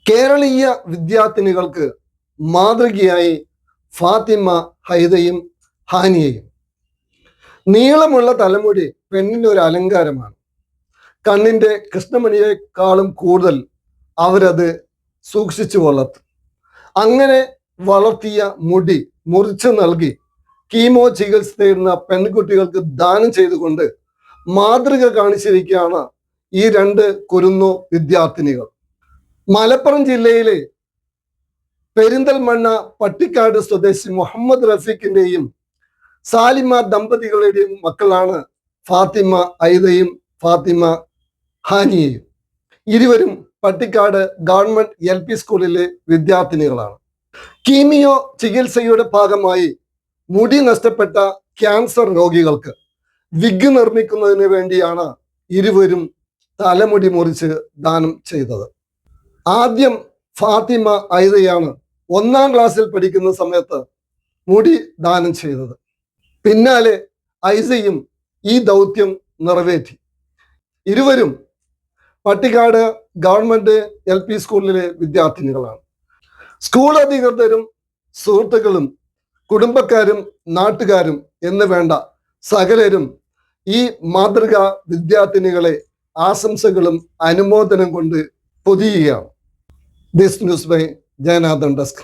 കേരളീയ വിദ്യാർത്ഥിനികൾക്ക് മാതൃകയായി ഫാത്തിമ, ഹൈദയും ഹാനിയയും. നീളമുള്ള തലമുടി പെണ്ണിൻ്റെ ഒരു അലങ്കാരമാണ്. കണ്ണിൻ്റെ കൃഷ്ണമണിയേക്കാളും കൂടുതൽ അവരത് സൂക്ഷിച്ചു വളർത്തും. അങ്ങനെ വളർത്തിയ മുടി മുറിച്ചു നൽകി കീമോ ചികിത്സ തേടുന്ന പെൺകുട്ടികൾക്ക് ദാനം ചെയ്തുകൊണ്ട് മാതൃക കാണിച്ചിരിക്കുകയാണ് ഈ രണ്ട് കുരുന്നു വിദ്യാർത്ഥിനികൾ. മലപ്പുറം ജില്ലയിലെ പെരിന്തൽമണ്ണ പട്ടിക്കാട് സ്വദേശി മുഹമ്മദ് റഫീഖിന്റെയും സാലിമ ദമ്പതികളുടെയും മക്കളാണ് ഫാത്തിമ ഐദയും ഫാത്തിമ ഹാനിയയും. ഇരുവരും പട്ടിക്കാട് ഗവൺമെന്റ് LP സ്കൂളിലെ വിദ്യാർത്ഥിനികളാണ്. കീമിയോ ചികിത്സയുടെ ഭാഗമായി മുടി നഷ്ടപ്പെട്ട ക്യാൻസർ രോഗികൾക്ക് വിഗ് നിർമ്മിക്കുന്നതിന് വേണ്ടിയാണ് ഇരുവരും തലമുടി മുറിച്ച് ദാനം ചെയ്തത്. ആദ്യം ഫാത്തിമ ഐദയാണ് 1ാം ക്ലാസ്സിൽ പഠിക്കുന്ന സമയത്ത് മുടി ദാനം ചെയ്തത്. പിന്നാലെ ഐസയും ഈ ദൗത്യം നിറവേറ്റി. ഇരുവരും പട്ടിക്കാട് ഗവൺമെന്റ് LP സ്കൂളിലെ വിദ്യാർത്ഥിനികളാണ്. സ്കൂൾ അധികൃതരും സുഹൃത്തുക്കളും കുടുംബക്കാരും നാട്ടുകാരും എന്ന് വേണ്ട സകലരും ഈ മാതൃകാ വിദ്യാർത്ഥിനികളെ ആശംസകളും അനുമോദനം കൊണ്ട് പൊതിയുകയാണ്. This news by Jayanathan desk.